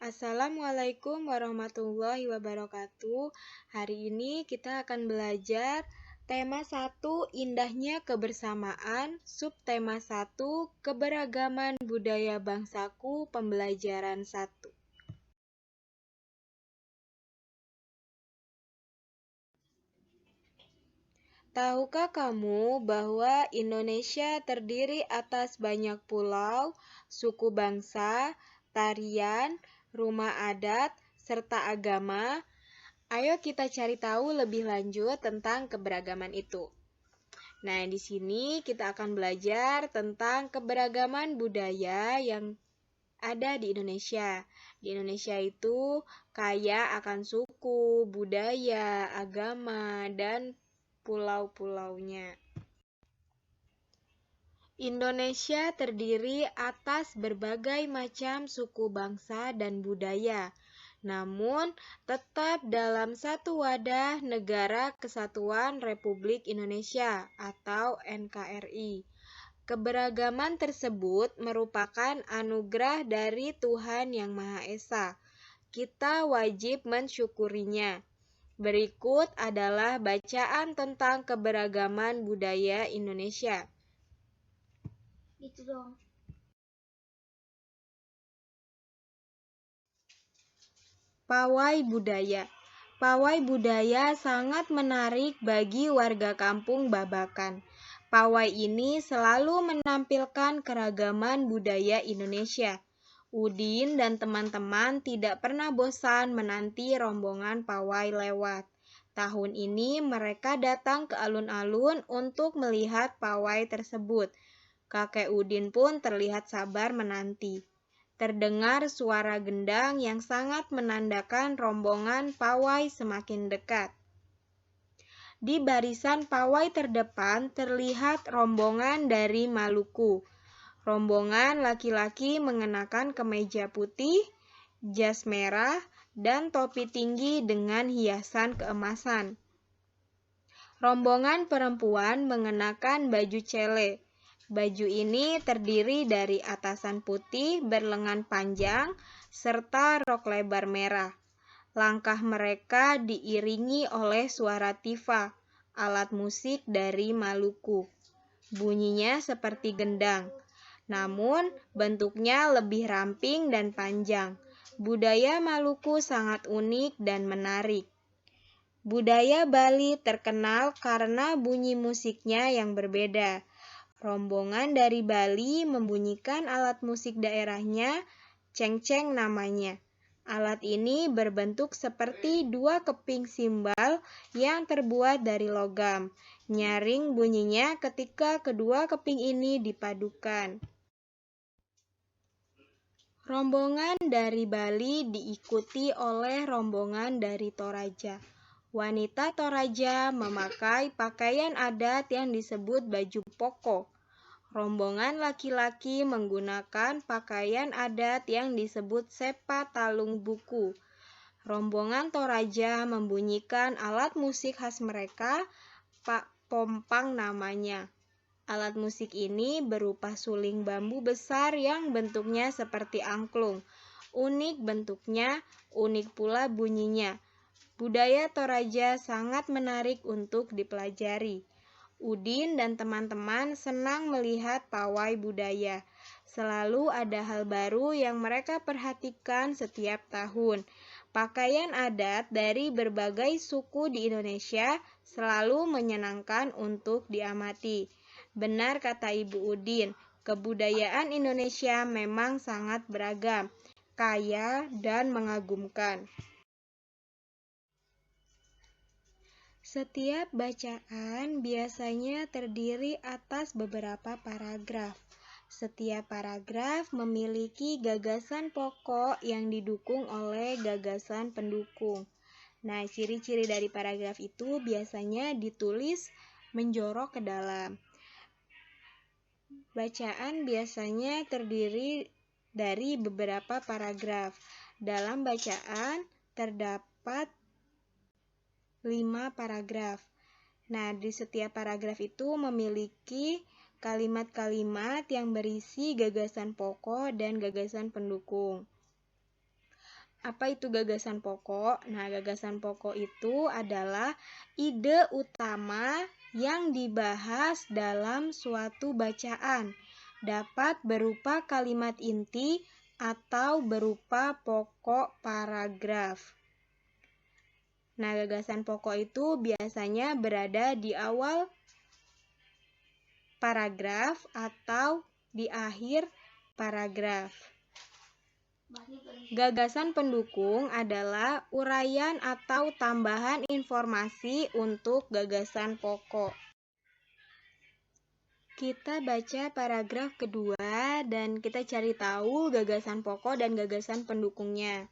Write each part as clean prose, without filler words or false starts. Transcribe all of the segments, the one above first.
Assalamualaikum warahmatullahi wabarakatuh. Hari ini kita akan belajar tema 1 Indahnya Kebersamaan, subtema 1 Keberagaman Budaya Bangsaku, pembelajaran 1. Tahukah kamu bahwa Indonesia terdiri atas banyak pulau, suku bangsa, tarian, rumah adat, serta agama? Ayo kita cari tahu lebih lanjut tentang keberagaman itu. Nah, di sini kita akan belajar tentang keberagaman budaya yang ada di Indonesia. Di Indonesia itu kaya akan suku, budaya, agama, dan pulau-pulaunya. Indonesia terdiri atas berbagai macam suku bangsa dan budaya, namun tetap dalam satu wadah Negara Kesatuan Republik Indonesia atau NKRI. Keberagaman tersebut merupakan anugerah dari Tuhan Yang Maha Esa. Kita wajib mensyukurinya. Berikut adalah bacaan tentang keberagaman budaya Indonesia. Gitu dong. Pawai budaya. Pawai budaya sangat menarik bagi warga kampung Babakan. Pawai ini selalu menampilkan keragaman budaya Indonesia. Udin dan teman-teman tidak pernah bosan menanti rombongan pawai lewat. Tahun ini mereka datang ke alun-alun untuk melihat pawai tersebut. Kakek Udin pun terlihat sabar menanti. Terdengar suara gendang yang sangat menandakan rombongan pawai semakin dekat. Di barisan pawai terdepan terlihat rombongan dari Maluku. Rombongan laki-laki mengenakan kemeja putih, jas merah, dan topi tinggi dengan hiasan keemasan. Rombongan perempuan mengenakan baju cele. Baju ini terdiri dari atasan putih berlengan panjang serta rok lebar merah. Langkah mereka diiringi oleh suara tifa, alat musik dari Maluku. Bunyinya seperti gendang, namun bentuknya lebih ramping dan panjang. Budaya Maluku sangat unik dan menarik. Budaya Bali terkenal karena bunyi musiknya yang berbeda. Rombongan dari Bali membunyikan alat musik daerahnya, cengceng namanya. Alat ini berbentuk seperti dua keping simbal yang terbuat dari logam. Nyaring bunyinya ketika kedua keping ini dipadukan. Rombongan dari Bali diikuti oleh rombongan dari Toraja. Wanita Toraja memakai pakaian adat yang disebut baju poko. Rombongan laki-laki menggunakan pakaian adat yang disebut sepa talung buku. Rombongan Toraja membunyikan alat musik khas mereka, Pak Pompang namanya. Alat musik ini berupa suling bambu besar yang bentuknya seperti angklung. Unik bentuknya, unik pula bunyinya. Budaya Toraja sangat menarik untuk dipelajari. Udin dan teman-teman senang melihat pawai budaya. Selalu ada hal baru yang mereka perhatikan setiap tahun. Pakaian adat dari berbagai suku di Indonesia selalu menyenangkan untuk diamati. Benar kata Ibu Udin, kebudayaan Indonesia memang sangat beragam, kaya, dan mengagumkan. Setiap bacaan biasanya terdiri atas beberapa paragraf. Setiap paragraf memiliki gagasan pokok yang didukung oleh gagasan pendukung. Nah, ciri-ciri dari paragraf itu biasanya ditulis menjorok ke dalam. Bacaan biasanya terdiri dari beberapa paragraf. Dalam bacaan terdapat 5 paragraf. Nah, di setiap paragraf itu memiliki kalimat-kalimat yang berisi gagasan pokok dan gagasan pendukung. Apa itu gagasan pokok? Nah, gagasan pokok itu adalah ide utama yang dibahas dalam suatu bacaan. Dapat berupa kalimat inti atau berupa pokok paragraf. Nah, gagasan pokok itu biasanya berada di awal paragraf atau di akhir paragraf. Gagasan pendukung adalah uraian atau tambahan informasi untuk gagasan pokok. Kita baca paragraf kedua dan kita cari tahu gagasan pokok dan gagasan pendukungnya.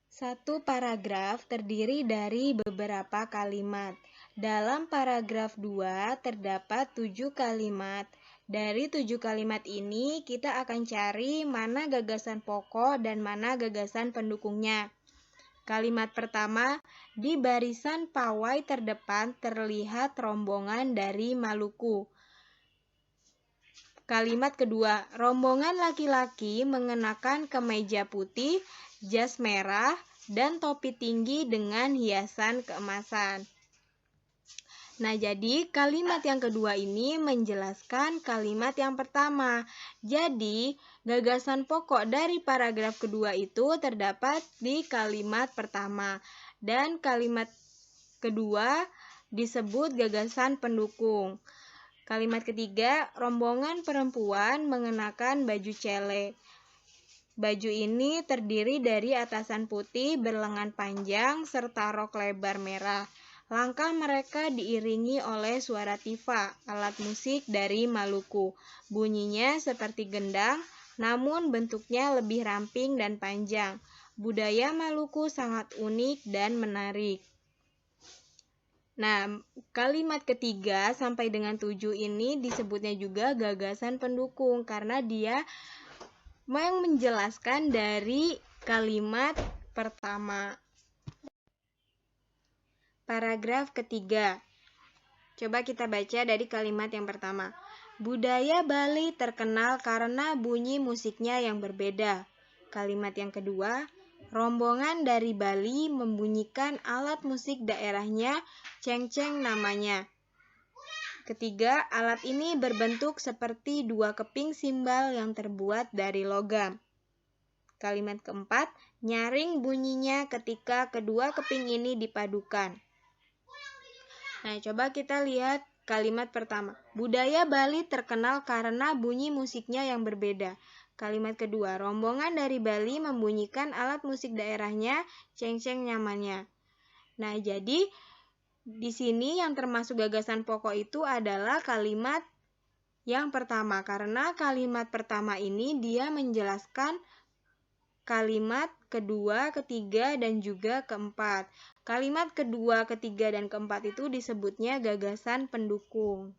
Satu paragraf terdiri dari beberapa kalimat. Dalam paragraf 2 terdapat 7 kalimat. Dari 7 kalimat ini kita akan cari mana gagasan pokok dan mana gagasan pendukungnya. Kalimat pertama, di barisan pawai terdepan terlihat rombongan dari Maluku. Kalimat kedua, rombongan laki-laki mengenakan kemeja putih, jas merah, dan topi tinggi dengan hiasan keemasan. Nah, jadi kalimat yang kedua ini menjelaskan kalimat yang pertama. Jadi, gagasan pokok dari paragraf kedua itu terdapat di kalimat pertama. Dan kalimat kedua disebut gagasan pendukung. Kalimat ketiga, rombongan perempuan mengenakan baju cele. Baju ini terdiri dari atasan putih berlengan panjang serta rok lebar merah. Langkah mereka diiringi oleh suara tifa, alat musik dari Maluku. Bunyinya seperti gendang, namun bentuknya lebih ramping dan panjang. Budaya Maluku sangat unik dan menarik. Nah, kalimat ketiga sampai dengan 7 ini disebutnya juga gagasan pendukung karena dia menjelaskan dari kalimat pertama. Paragraf ketiga. Coba kita baca dari kalimat yang pertama. Budaya Bali terkenal karena bunyi musiknya yang berbeda. Kalimat yang kedua, rombongan dari Bali membunyikan alat musik daerahnya, cengceng namanya. Ketiga, alat ini berbentuk seperti dua keping simbal yang terbuat dari logam. Kalimat keempat, nyaring bunyinya ketika kedua keping ini dipadukan. Nah, coba kita lihat kalimat pertama. Budaya Bali terkenal karena bunyi musiknya yang berbeda. Kalimat kedua, rombongan dari Bali membunyikan alat musik daerahnya, cengceng nyamannya. Nah, jadi di sini yang termasuk gagasan pokok itu adalah kalimat yang pertama. Karena kalimat pertama ini dia menjelaskan kalimat kedua, ketiga, dan juga keempat. Kalimat kedua, ketiga, dan keempat itu disebutnya gagasan pendukung.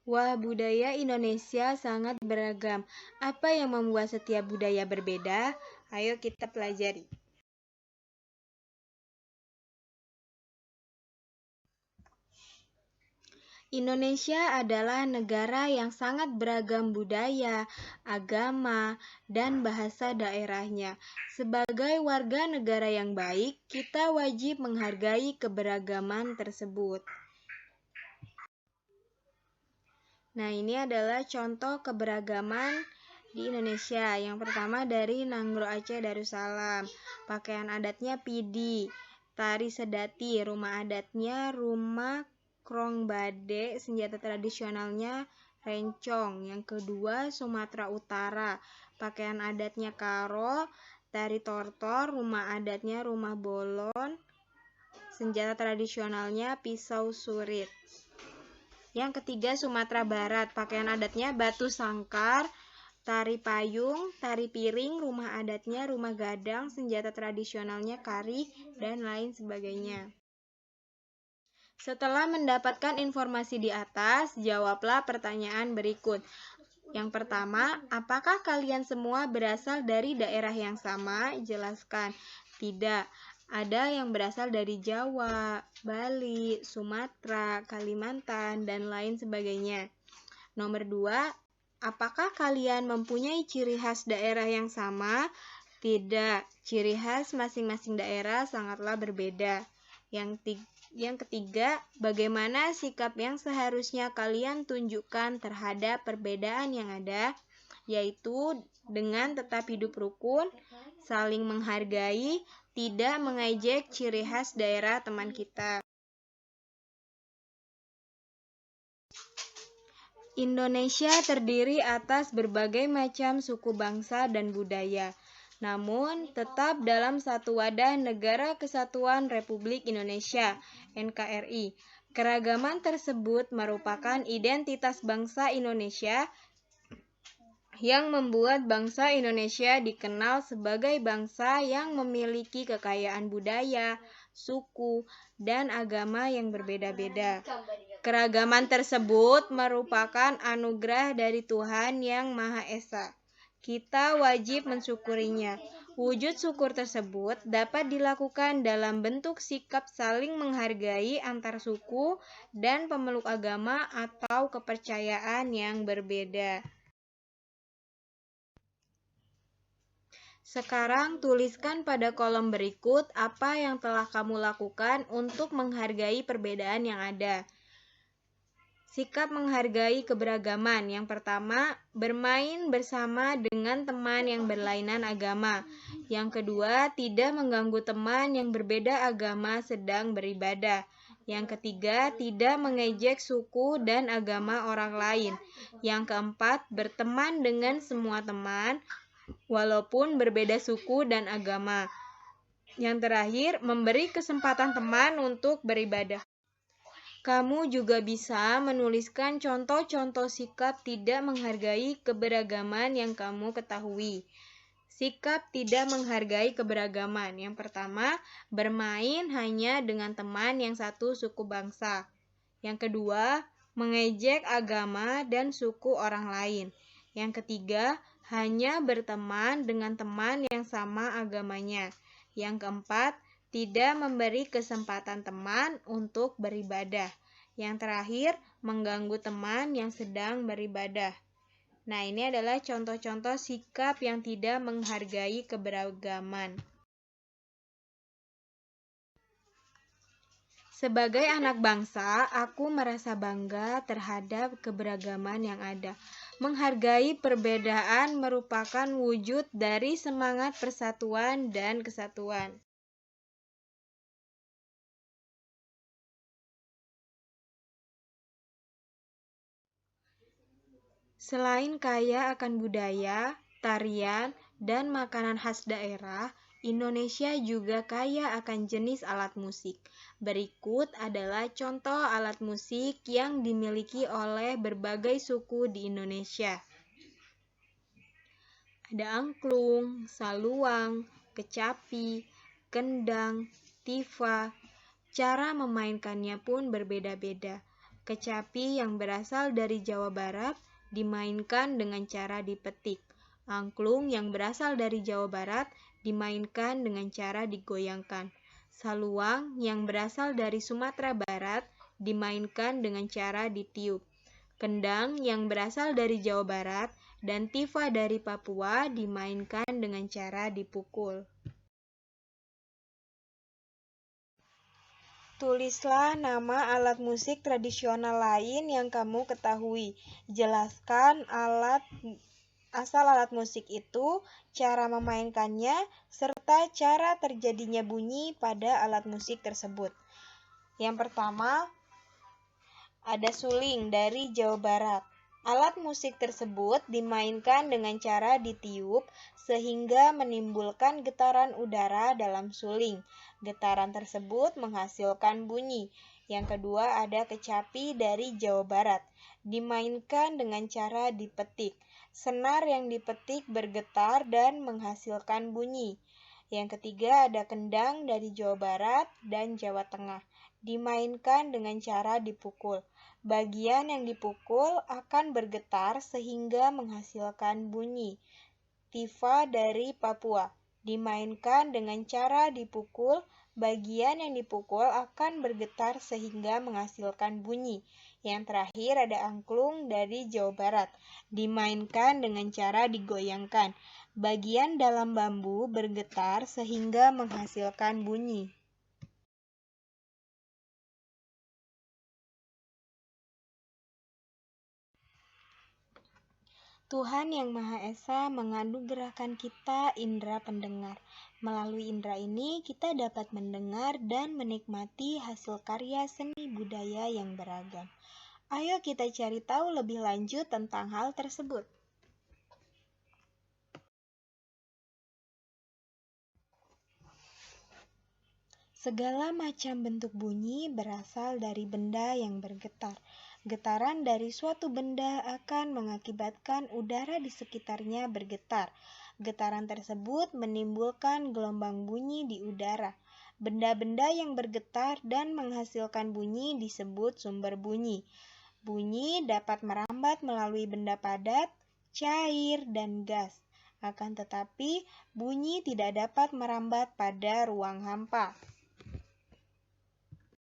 Wah, budaya Indonesia sangat beragam. Apa yang membuat setiap budaya berbeda? Ayo kita pelajari. Indonesia adalah negara yang sangat beragam budaya, agama, dan bahasa daerahnya. Sebagai warga negara yang baik, kita wajib menghargai keberagaman tersebut. Nah, ini adalah contoh keberagaman di Indonesia. Yang pertama dari Nanggro Aceh Darussalam. Pakaian adatnya pidi, tari sedati, rumah adatnya rumah krong bade, senjata tradisionalnya rencong. Yang kedua Sumatera Utara, pakaian adatnya karo, tari tortor, rumah adatnya rumah bolon, senjata tradisionalnya pisau surit. Yang ketiga Sumatera Barat, pakaian adatnya batu sangkar, tari payung, tari piring, rumah adatnya rumah gadang, senjata tradisionalnya kari, dan lain sebagainya. Setelah mendapatkan informasi di atas, jawablah pertanyaan berikut. Yang pertama, apakah kalian semua berasal dari daerah yang sama? Jelaskan. Tidak. Ada yang berasal dari Jawa, Bali, Sumatera, Kalimantan, dan lain sebagainya. Nomor 2, apakah kalian mempunyai ciri khas daerah yang sama? Tidak, ciri khas masing-masing daerah sangatlah berbeda. Yang ketiga, bagaimana sikap yang seharusnya kalian tunjukkan terhadap perbedaan yang ada? Yaitu dengan tetap hidup rukun, saling menghargai, tidak mengejek ciri khas daerah teman kita. Indonesia terdiri atas berbagai macam suku bangsa dan budaya, namun tetap dalam satu wadah Negara Kesatuan Republik Indonesia (NKRI). Keragaman tersebut merupakan identitas bangsa Indonesia yang membuat bangsa Indonesia dikenal sebagai bangsa yang memiliki kekayaan budaya, suku, dan agama yang berbeda-beda. Keragaman tersebut merupakan anugerah dari Tuhan Yang Maha Esa. Kita wajib mensyukurinya. Wujud syukur tersebut dapat dilakukan dalam bentuk sikap saling menghargai antar suku dan pemeluk agama atau kepercayaan yang berbeda. Sekarang tuliskan pada kolom berikut apa yang telah kamu lakukan untuk menghargai perbedaan yang ada. Sikap menghargai keberagaman. Yang pertama, bermain bersama dengan teman yang berlainan agama. Yang kedua, tidak mengganggu teman yang berbeda agama sedang beribadah. Yang ketiga, tidak mengejek suku dan agama orang lain. Yang keempat, berteman dengan semua teman, walaupun berbeda suku dan agama. Yang terakhir, memberi kesempatan teman untuk beribadah. Kamu juga bisa menuliskan contoh-contoh sikap tidak menghargai keberagaman yang kamu ketahui. Sikap tidak menghargai keberagaman. Yang pertama, bermain hanya dengan teman yang satu suku bangsa. Yang kedua, mengejek agama dan suku orang lain. Yang ketiga, hanya berteman dengan teman yang sama agamanya. Yang keempat, tidak memberi kesempatan teman untuk beribadah. Yang terakhir, mengganggu teman yang sedang beribadah. Nah, ini adalah contoh-contoh sikap yang tidak menghargai keberagaman. Sebagai anak bangsa, aku merasa bangga terhadap keberagaman yang ada. Menghargai perbedaan merupakan wujud dari semangat persatuan dan kesatuan. Selain kaya akan budaya, tarian, dan makanan khas daerah, Indonesia juga kaya akan jenis alat musik. Berikut adalah contoh alat musik yang dimiliki oleh berbagai suku di Indonesia. Ada angklung, saluang, kecapi, kendang, tifa. Cara memainkannya pun berbeda-beda. Kecapi yang berasal dari Jawa Barat dimainkan dengan cara dipetik. Angklung yang berasal dari Jawa Barat dimainkan dengan cara digoyangkan. Saluang yang berasal dari Sumatera Barat dimainkan dengan cara ditiup. Kendang yang berasal dari Jawa Barat dan tifa dari Papua dimainkan dengan cara dipukul. Tulislah nama alat musik tradisional lain yang kamu ketahui. Jelaskan asal alat musik itu, cara memainkannya, serta cara terjadinya bunyi pada alat musik tersebut. Yang pertama, ada suling dari Jawa Barat. Alat musik tersebut dimainkan dengan cara ditiup sehingga menimbulkan getaran udara dalam suling. Getaran tersebut menghasilkan bunyi. Yang kedua ada kecapi dari Jawa Barat. Dimainkan dengan cara dipetik. Senar yang dipetik bergetar dan menghasilkan bunyi. Yang ketiga ada kendang dari Jawa Barat dan Jawa Tengah. Dimainkan dengan cara dipukul. Bagian yang dipukul akan bergetar sehingga menghasilkan bunyi. Tifa dari Papua Dimainkan dengan cara dipukul, bagian yang dipukul akan bergetar sehingga menghasilkan bunyi. Yang terakhir ada angklung dari Jawa Barat. Dimainkan dengan cara digoyangkan. Bagian dalam bambu bergetar sehingga menghasilkan bunyi. Tuhan Yang Maha Esa menganugerahkan kita indera pendengar. Melalui indera ini kita dapat mendengar dan menikmati hasil karya seni budaya yang beragam. Ayo kita cari tahu lebih lanjut tentang hal tersebut. Segala macam bentuk bunyi berasal dari benda yang bergetar. Getaran dari suatu benda akan mengakibatkan udara di sekitarnya bergetar. Getaran tersebut menimbulkan gelombang bunyi di udara. Benda-benda yang bergetar dan menghasilkan bunyi disebut sumber bunyi. Bunyi dapat merambat melalui benda padat, cair, dan gas. Akan tetapi, bunyi tidak dapat merambat pada ruang hampa.